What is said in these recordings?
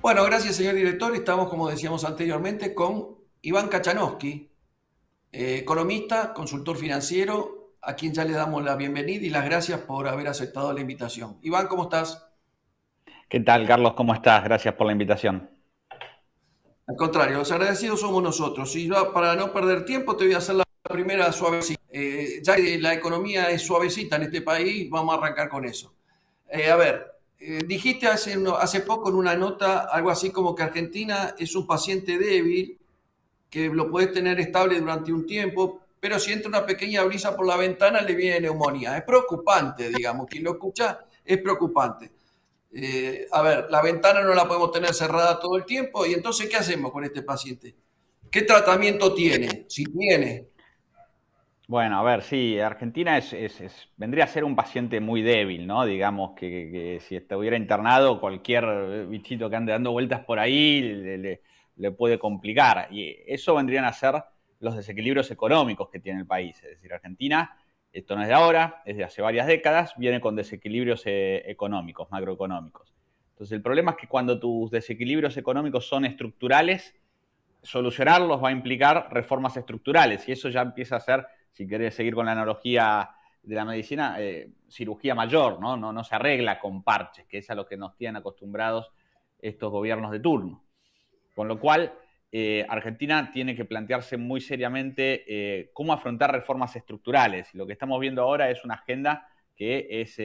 Bueno, gracias, señor director. Estamos, como decíamos anteriormente, con Iván Kachanowski, economista, consultor financiero, a quien ya le damos la bienvenida y las gracias por haber aceptado la invitación. Iván, ¿cómo estás? ¿Qué tal, Carlos? ¿Cómo estás? Gracias por la invitación. Al contrario, los agradecidos somos nosotros. Y yo, para no perder tiempo, te voy a hacer la primera suavecita. Ya que la economía es suavecita en este país, vamos a arrancar con eso. A ver, dijiste hace poco en una nota algo así como que Argentina es un paciente débil, que lo puedes tener estable durante un tiempo, pero si entra una pequeña brisa por la ventana le viene neumonía. Es preocupante, digamos, quien lo escucha es preocupante. A ver, la ventana no la podemos tener cerrada todo el tiempo y entonces, ¿qué hacemos con este paciente? ¿Qué tratamiento tiene? Si tiene. Bueno, a ver, sí, Argentina vendría a ser un paciente muy débil, ¿no? Digamos que si estuviera internado, cualquier bichito que ande dando vueltas por ahí le puede complicar. Y eso vendrían a ser los desequilibrios económicos que tiene el país. Es decir, Argentina, esto no es de ahora, es de hace varias décadas, viene con desequilibrios económicos, macroeconómicos. Entonces, el problema es que cuando tus desequilibrios económicos son estructurales, solucionarlos va a implicar reformas estructurales y eso ya empieza a ser, si querés seguir con la analogía de la medicina, cirugía mayor, ¿no? No se arregla con parches, que es a lo que nos tienen acostumbrados estos gobiernos de turno. Con lo cual, Argentina tiene que plantearse muy seriamente cómo afrontar reformas estructurales. Y lo que estamos viendo ahora es una agenda que es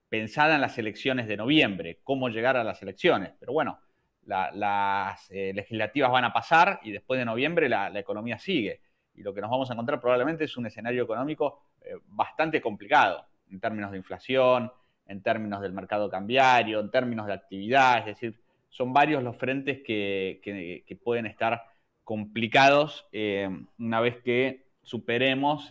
pensada en las elecciones de noviembre, cómo llegar a las elecciones. Pero bueno, las legislativas van a pasar y después de noviembre la economía sigue. Y lo que nos vamos a encontrar probablemente es un escenario económico bastante complicado en términos de inflación, en términos del mercado cambiario, en términos de actividad, es decir, son varios los frentes que pueden estar complicados una vez que superemos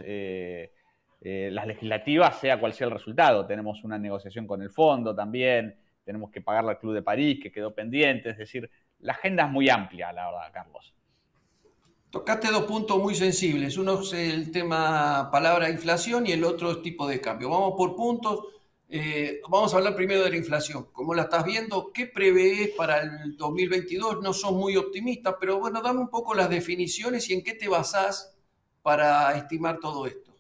las legislativas, sea cual sea el resultado. Tenemos una negociación con el fondo también, tenemos que pagarle al Club de París, que quedó pendiente, es decir, la agenda es muy amplia, la verdad, Carlos. Tocaste dos puntos muy sensibles. Uno es el tema palabra inflación y el otro es tipo de cambio. Vamos por puntos. Vamos a hablar primero de la inflación. ¿Cómo la estás viendo? ¿Qué prevés para el 2022? No sos muy optimista, pero bueno, dame un poco las definiciones y en qué te basás para estimar todo esto.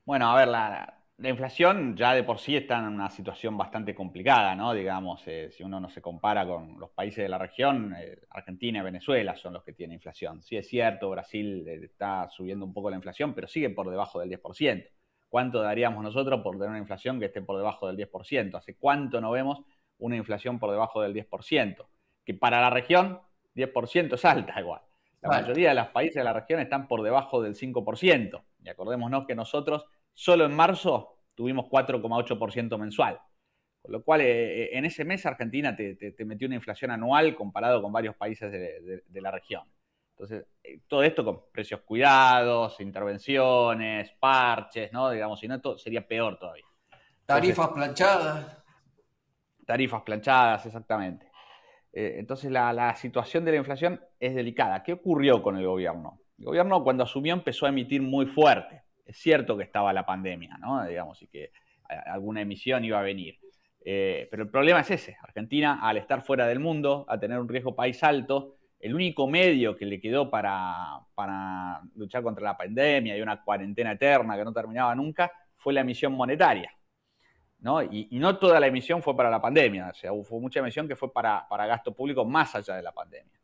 Bueno, a ver, la inflación ya de por sí está en una situación bastante complicada, ¿no? Digamos, si uno no se compara con los países de la región, Argentina y Venezuela son los que tienen inflación. Sí es cierto, Brasil está subiendo un poco la inflación, pero sigue por debajo del 10%. ¿Cuánto daríamos nosotros por tener una inflación que esté por debajo del 10%? ¿Hace cuánto no vemos una inflación por debajo del 10%? Que para la región, 10% es alta igual. La Alta. mayoría de los países de la región están por debajo del 5%. Y acordémonos que nosotros solo en marzo tuvimos 4,8% mensual. Con lo cual, en ese mes Argentina te metió una inflación anual comparado con varios países de la región. Entonces, todo esto con precios cuidados, intervenciones, parches, ¿no? Digamos, si no, esto sería peor todavía. Entonces, Tarifas planchadas. tarifas planchadas, exactamente. Entonces, la situación de la inflación es delicada. ¿Qué ocurrió con el gobierno? El gobierno, cuando asumió, empezó a emitir muy fuerte. Es cierto que estaba la pandemia, ¿no? Digamos, y que alguna emisión iba a venir. Pero el problema es ese. Argentina, al estar fuera del mundo, a tener un riesgo país alto, el único medio que le quedó para luchar contra la pandemia y una cuarentena eterna que no terminaba nunca fue la emisión monetaria. ¿No? Y no toda la emisión fue para la pandemia, o sea, hubo mucha emisión que fue para gasto público más allá de la pandemia.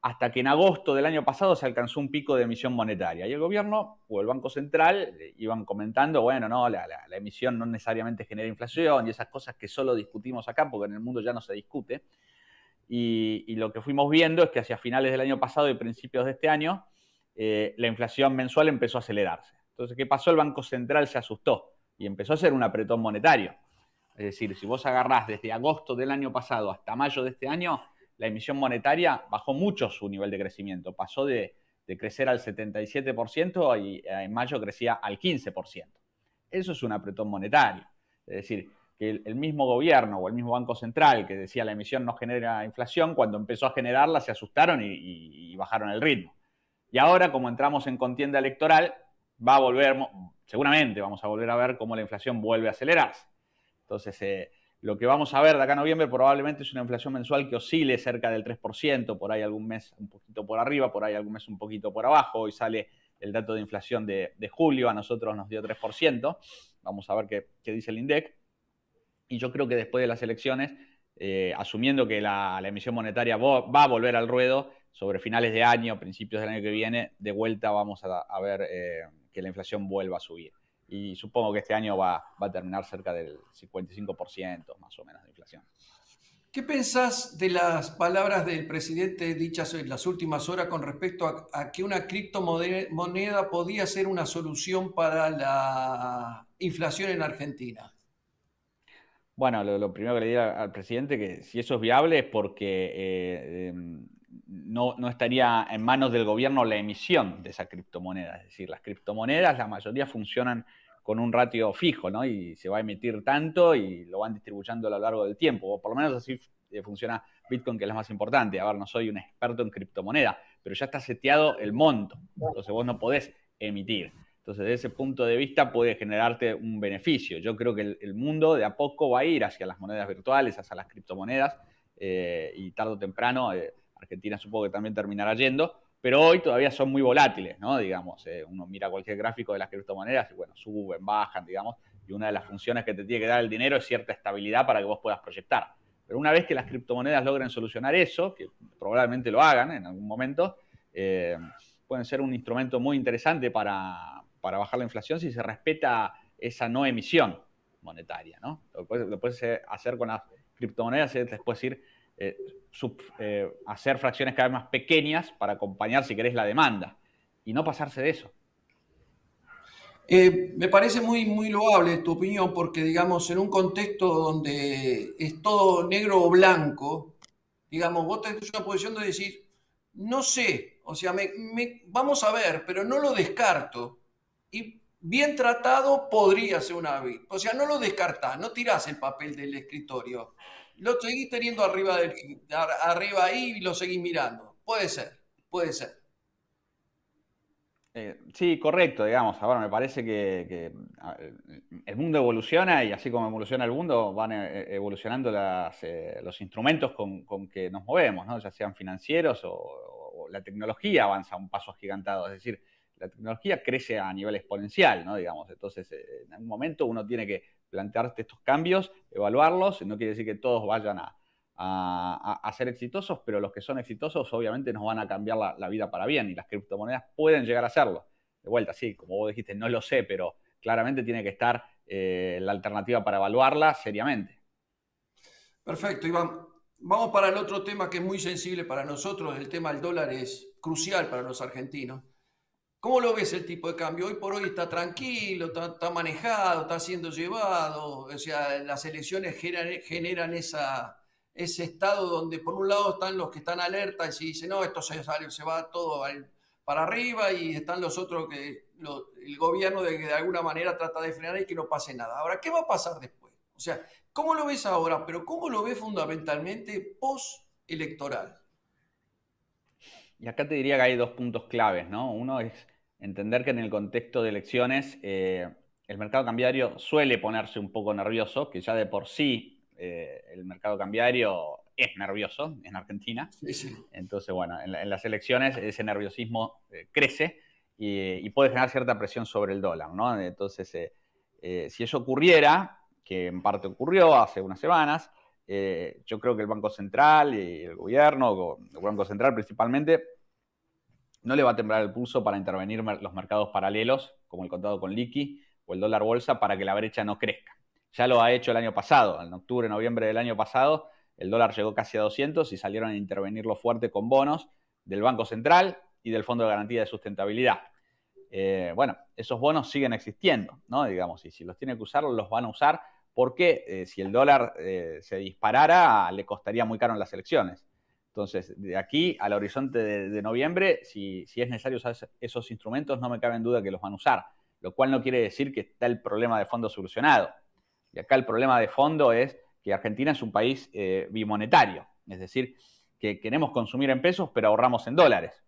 Hasta que en agosto del año pasado se alcanzó un pico de emisión monetaria y el gobierno o el Banco Central iban comentando, bueno, no, la emisión no necesariamente genera inflación y esas cosas que solo discutimos acá porque en el mundo ya no se discute. Y lo que fuimos viendo es que hacia finales del año pasado y principios de este año, la inflación mensual empezó a acelerarse. Entonces, ¿qué pasó? El Banco Central se asustó y empezó a hacer un apretón monetario. Es decir, si vos agarrás desde agosto del año pasado hasta mayo de este año, la emisión monetaria bajó mucho su nivel de crecimiento. Pasó de crecer al 77% y en mayo crecía al 15%. Eso es un apretón monetario. Es decir, que el mismo gobierno o el mismo Banco Central que decía la emisión no genera inflación, cuando empezó a generarla se asustaron y bajaron el ritmo. Y ahora, como entramos en contienda electoral, va a volver, seguramente vamos a volver a ver cómo la inflación vuelve a acelerarse. Entonces, Lo que vamos a ver de acá a noviembre probablemente es una inflación mensual que oscile cerca del 3%, por ahí algún mes un poquito por arriba, por ahí algún mes un poquito por abajo. Hoy sale el dato de inflación de julio, a nosotros nos dio 3%. Vamos a ver qué dice el INDEC. Y yo creo que después de las elecciones, asumiendo que la emisión monetaria va a volver al ruedo, sobre finales de año, principios del año que viene, de vuelta vamos a ver que la inflación vuelva a subir. Y supongo que este año va a terminar cerca del 55% más o menos de inflación. ¿Qué pensás de las palabras del presidente dichas en las últimas horas con respecto a que una criptomoneda podía ser una solución para la inflación en Argentina? Bueno, lo primero que le diría al presidente que si eso es viable es porque no estaría en manos del gobierno la emisión de esa criptomoneda. Es decir, las criptomonedas, la mayoría funcionan con un ratio fijo, ¿no? Y se va a emitir tanto y lo van distribuyendo a lo largo del tiempo. O por lo menos así funciona Bitcoin, que es la más importante. A ver, no soy un experto en criptomoneda, pero ya está seteado el monto. Entonces vos no podés emitir. Entonces, desde ese punto de vista puede generarte un beneficio. Yo creo que el mundo de a poco va a ir hacia las monedas virtuales, hacia las criptomonedas, y tarde o temprano Argentina supongo que también terminará yendo, pero hoy todavía son muy volátiles, ¿no? Digamos, uno mira cualquier gráfico de las criptomonedas y bueno, suben, bajan, digamos, y una de las funciones que te tiene que dar el dinero es cierta estabilidad para que vos puedas proyectar. Pero una vez que las criptomonedas logren solucionar eso, que probablemente lo hagan en algún momento, pueden ser un instrumento muy interesante para bajar la inflación si se respeta esa no emisión monetaria, ¿no? Lo puedes hacer con las criptomonedas, es puedes ir hacer fracciones cada vez más pequeñas para acompañar, si querés, la demanda y no pasarse de eso. Me parece muy loable tu opinión porque, digamos, en un contexto donde es todo negro o blanco, digamos, vos tenés una posición de decir, no sé, o sea, vamos a ver, pero no lo descarto. Y bien tratado podría ser una... O sea, no lo descartás, no tirás el papel del escritorio. Lo seguís teniendo arriba ahí y lo seguís mirando. Puede ser, puede ser. Sí, correcto, digamos. Ahora me parece que el mundo evoluciona y así como evoluciona el mundo, van evolucionando los instrumentos con que nos movemos, ¿no? Ya sean financieros o la tecnología avanza a un paso agigantado. Es decir, la tecnología crece a nivel exponencial, ¿no? Digamos, entonces en algún momento uno tiene que plantearse estos cambios, evaluarlos. No quiere decir que todos vayan a ser exitosos, pero los que son exitosos obviamente nos van a cambiar la vida para bien y las criptomonedas pueden llegar a hacerlo. De vuelta, sí, como vos dijiste, no lo sé, pero claramente tiene que estar la alternativa para evaluarla seriamente. Perfecto, Iván. Vamos para el otro tema que es muy sensible para nosotros. El tema del dólar es crucial para los argentinos. ¿Cómo lo ves el tipo de cambio? Hoy por hoy está tranquilo, está manejado, está siendo llevado. O sea, las elecciones generan ese estado donde por un lado están los que están alertas y dicen, no, esto se va todo para arriba y están los otros que el gobierno de alguna manera trata de frenar y que no pase nada. Ahora, ¿qué va a pasar después? O sea, ¿cómo lo ves ahora? Pero ¿cómo lo ves fundamentalmente post-electoral? Y acá te diría que hay dos puntos claves, ¿no? Uno es entender que en el contexto de elecciones el mercado cambiario suele ponerse un poco nervioso, que ya de por sí el mercado cambiario es nervioso en Argentina. Sí, sí. Entonces, bueno, en las elecciones ese nerviosismo crece y puede generar cierta presión sobre el dólar, ¿no? Entonces, si eso ocurriera, que en parte ocurrió hace unas semanas, yo creo que el Banco Central y el gobierno, el Banco Central principalmente, no le va a temblar el pulso para intervenir los mercados paralelos, como el contado con liqui o el dólar bolsa, para que la brecha no crezca. Ya lo ha hecho el año pasado, en octubre, noviembre del año pasado, el dólar llegó casi a 200 y salieron a intervenirlo fuerte con bonos del Banco Central y del Fondo de Garantía de Sustentabilidad. Bueno, esos bonos siguen existiendo, ¿no? Digamos, y si los tienen que usar, los van a usar porque si el dólar se disparara, le costaría muy caro en las elecciones. Entonces, de aquí al horizonte de noviembre, si es necesario usar esos instrumentos, no me cabe en duda que los van a usar, lo cual no quiere decir que está el problema de fondo solucionado. Y acá el problema de fondo es que Argentina es un país bimonetario, es decir, que queremos consumir en pesos, pero ahorramos en dólares.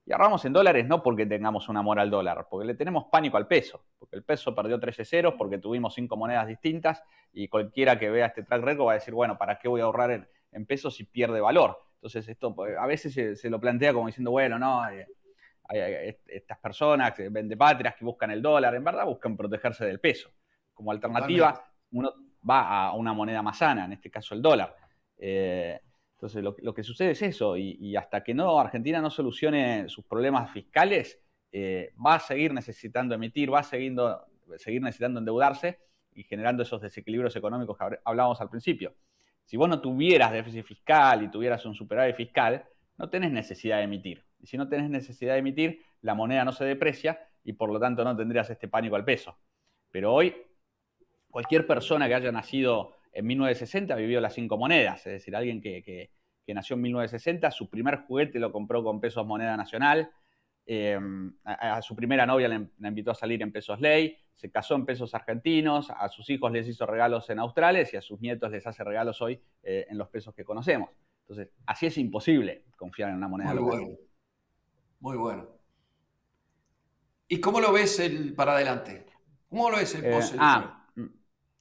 Y ahorramos en dólares no porque tengamos un amor al dólar, porque le tenemos pánico al peso, porque el peso perdió 13 ceros, porque tuvimos 5 monedas distintas y cualquiera que vea este track record va a decir, bueno, ¿para qué voy a ahorrar en pesos si pierde valor? Entonces esto a veces se lo plantea como diciendo, bueno, no, hay estas personas, vendepatrias que buscan el dólar, en verdad buscan protegerse del peso. Como alternativa, Totalmente. uno va a una moneda más sana, en este caso el dólar. Entonces, lo que sucede es eso, y hasta que Argentina no solucione sus problemas fiscales, va a seguir necesitando emitir, va a seguir necesitando endeudarse y generando esos desequilibrios económicos que hablábamos al principio. Si vos no tuvieras déficit fiscal y tuvieras un superávit fiscal, no tenés necesidad de emitir. Y si no tenés necesidad de emitir, la moneda no se deprecia y por lo tanto no tendrías este pánico al peso. Pero hoy, cualquier persona que haya nacido en 1960 vivió las 5 monedas, es decir, alguien que nació en 1960, su primer juguete lo compró con pesos moneda nacional, a su primera novia la invitó a salir en pesos ley, se casó en pesos argentinos, a sus hijos les hizo regalos en australes y a sus nietos les hace regalos hoy en los pesos que conocemos. Entonces, así es imposible confiar en una moneda Muy local. bueno, muy bueno. ¿Y cómo lo ves para adelante? ¿Cómo lo ves el post-electoral?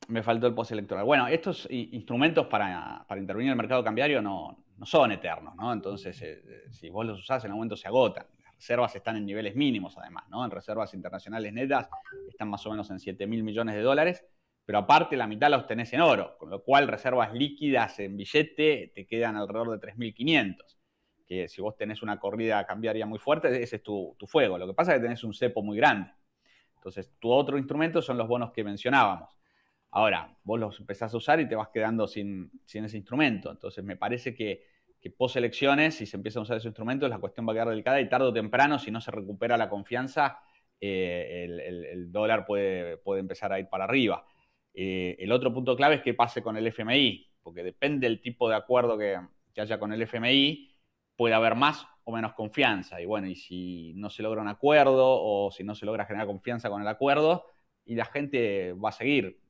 Me faltó el postelectoral. Bueno, estos instrumentos para intervenir en el mercado cambiario no son eternos, ¿no? Entonces, si vos los usás, en algún momento se agotan. Las reservas están en niveles mínimos, además, ¿no? En reservas internacionales netas están más o menos en 7.000 millones de dólares, pero aparte la mitad la obtenés en oro, con lo cual reservas líquidas en billete te quedan alrededor de 3.500. Que si vos tenés una corrida cambiaria muy fuerte, ese es tu fuego. Lo que pasa es que tenés un cepo muy grande. Entonces, tu otro instrumento son los bonos que mencionábamos. Ahora, vos los empezás a usar y te vas quedando sin ese instrumento. Entonces, me parece que post elecciones, si se empieza a usar ese instrumento, la cuestión va a quedar delicada y tarde o temprano, si no se recupera la confianza, el dólar puede empezar a ir para arriba. El otro punto clave es qué pase con el FMI, porque depende del tipo de acuerdo que haya con el FMI, puede haber más o menos confianza. Y bueno, y si no se logra un acuerdo o si no se logra generar confianza con el acuerdo, y la gente va a seguir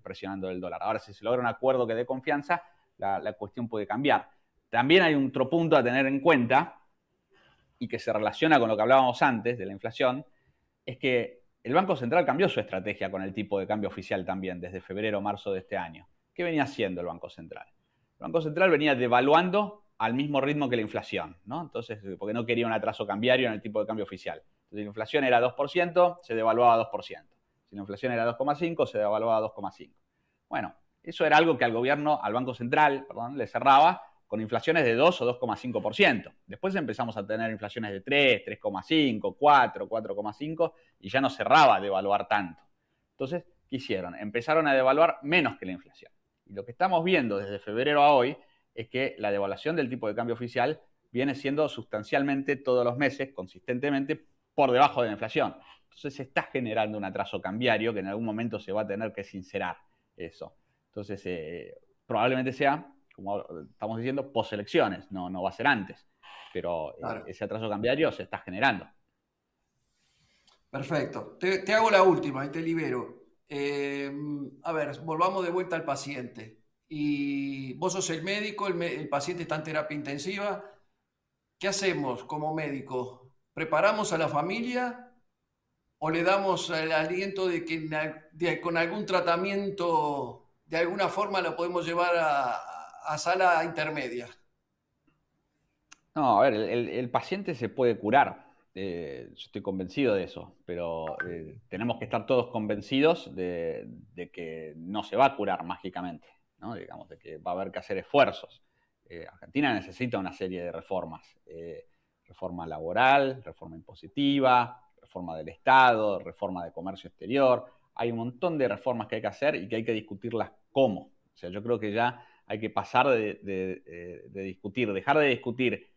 presionando el dólar. Ahora, si se logra un acuerdo que dé confianza, la cuestión puede cambiar. También hay otro punto a tener en cuenta y que se relaciona con lo que hablábamos antes de la inflación, es que el Banco Central cambió su estrategia con el tipo de cambio oficial también desde febrero o marzo de este año. ¿Qué venía haciendo el Banco Central? El Banco Central venía devaluando al mismo ritmo que la inflación, ¿no? Entonces, porque no quería un atraso cambiario en el tipo de cambio oficial. Entonces, la inflación era 2%, se devaluaba 2%. Si la inflación era 2,5, se devaluaba 2,5. Bueno, eso era algo que al Banco Central, le cerraba con inflaciones de 2 o 2,5%. Después empezamos a tener inflaciones de 3, 3,5, 4, 4,5 y ya no cerraba devaluar tanto. Entonces, ¿qué hicieron? Empezaron a devaluar menos que la inflación. Y lo que estamos viendo desde febrero a hoy es que la devaluación del tipo de cambio oficial viene siendo sustancialmente todos los meses, consistentemente, por debajo de la inflación. Entonces se está generando un atraso cambiario que en algún momento se va a tener que sincerar eso. Entonces, probablemente sea, como estamos diciendo, post-elecciones, no va a ser antes. Pero Claro. ese atraso cambiario se está generando. Perfecto. Te hago la última y te libero. A ver, volvamos de vuelta al paciente. Y vos sos el médico, el paciente está en terapia intensiva. ¿Qué hacemos como médico? ¿Preparamos a la familia o le damos el aliento de que con algún tratamiento, de alguna forma, lo podemos llevar a sala intermedia? No, a ver, el paciente se puede curar. Yo estoy convencido de eso, pero tenemos que estar todos convencidos de que no se va a curar mágicamente, ¿no? Digamos, de que va a haber que hacer esfuerzos. Argentina necesita una serie de reformas. Reforma laboral, reforma impositiva, reforma del Estado, reforma de comercio exterior. Hay un montón de reformas que hay que hacer y que hay que discutirlas cómo. O sea, yo creo que ya hay que pasar de discutir, dejar de discutir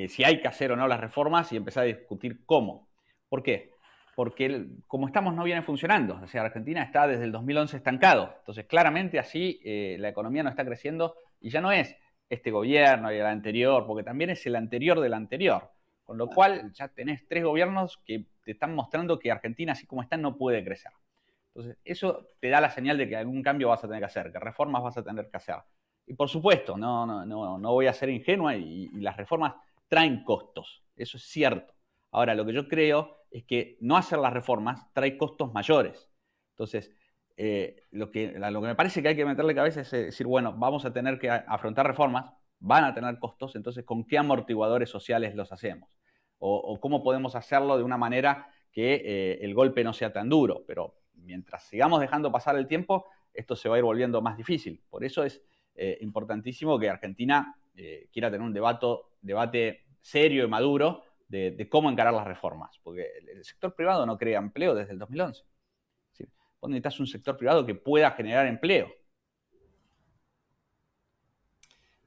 si hay que hacer o no las reformas y empezar a discutir cómo. ¿Por qué? Porque como estamos no viene funcionando. O sea, Argentina está desde el 2011 estancado. Entonces, claramente así la economía no está creciendo y ya no es este gobierno y el anterior, porque también es el anterior del anterior. Con lo cual ya tenés 3 gobiernos que te están mostrando que Argentina, así como está, no puede crecer. Entonces, eso te da la señal de que algún cambio vas a tener que hacer, que reformas vas a tener que hacer. Y por supuesto, no voy a ser ingenua y las reformas traen costos. Eso es cierto. Ahora, lo que yo creo es que no hacer las reformas trae costos mayores. Entonces, lo que me parece que hay que meterle cabeza es decir, bueno, vamos a tener que afrontar reformas, van a tener costos, entonces, ¿con qué amortiguadores sociales los hacemos? O cómo podemos hacerlo de una manera que el golpe no sea tan duro. Pero mientras sigamos dejando pasar el tiempo, esto se va a ir volviendo más difícil. Por eso es importantísimo que Argentina quiera tener un debate serio y maduro de cómo encarar las reformas, porque el sector privado no crea empleo desde el 2011. ¿Sí? Vos necesitas un sector privado que pueda generar empleo.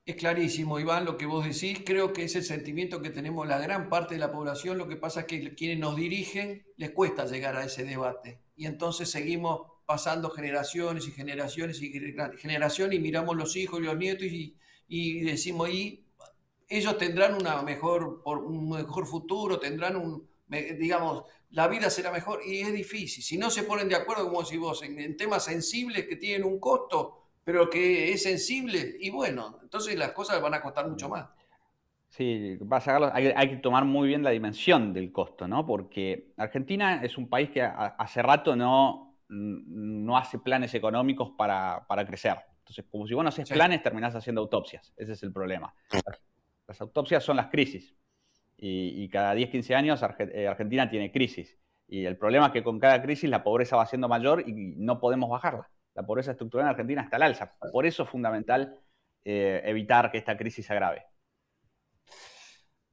Es clarísimo, Iván, lo que vos decís. Creo que es el sentimiento que tenemos la gran parte de la población. Lo que pasa es que quienes nos dirigen les cuesta llegar a ese debate. Y entonces seguimos pasando generaciones y generaciones y generaciones y miramos los hijos y los nietos y decimos, y ellos tendrán un mejor futuro, digamos, la vida será mejor y es difícil. Si no se ponen de acuerdo, como decís vos, en temas sensibles que tienen un costo, pero que es sensible, y bueno, entonces las cosas van a costar mucho más. Sí, Carlos, hay que tomar muy bien la dimensión del costo, ¿no? Porque Argentina es un país que hace rato no hace planes económicos para crecer. Entonces, como si vos no haces Sí. planes, terminás haciendo autopsias. Ese es el problema. Las autopsias son las crisis. Y cada 10, 15 años Argentina tiene crisis. Y el problema es que con cada crisis la pobreza va siendo mayor y no podemos bajarla. La pobreza estructural en Argentina está al alza. Por eso es fundamental evitar que esta crisis se agrave.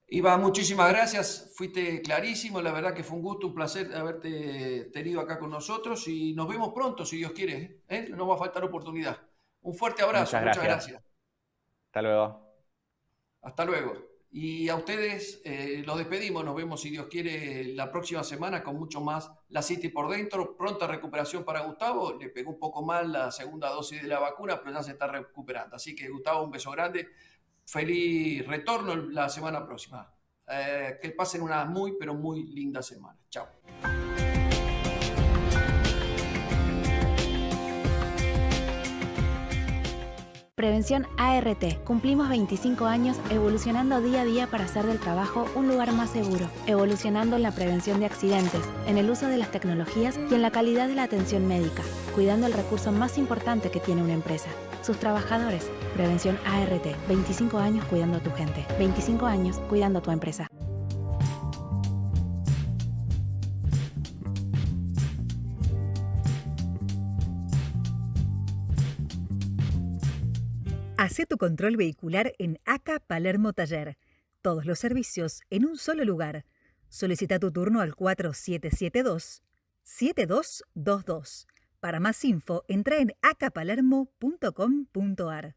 Iván, muchísimas gracias, fuiste clarísimo, la verdad que fue un gusto, un placer haberte tenido acá con nosotros y nos vemos pronto, si Dios quiere, ¿eh? No va a faltar oportunidad. Un fuerte abrazo, Muchas muchas gracias. gracias. Hasta luego. Hasta luego. Y a ustedes los despedimos, nos vemos si Dios quiere la próxima semana con mucho más La City por dentro. Pronta recuperación para Gustavo, le pegó un poco mal la segunda dosis de la vacuna, pero ya se está recuperando. Así que Gustavo, un beso grande, feliz retorno la semana próxima. Que pasen una muy, pero muy linda semana. Chao. Prevención ART. Cumplimos 25 años evolucionando día a día para hacer del trabajo un lugar más seguro, evolucionando en la prevención de accidentes, en el uso de las tecnologías y en la calidad de la atención médica, cuidando el recurso más importante que tiene una empresa, sus trabajadores. Prevención ART. 25 años cuidando a tu gente. 25 años cuidando a tu empresa. Hacé tu control vehicular en ACA Palermo Taller. Todos los servicios en un solo lugar. Solicita tu turno al 4772-7222. Para más info, entra en acapalermo.com.ar.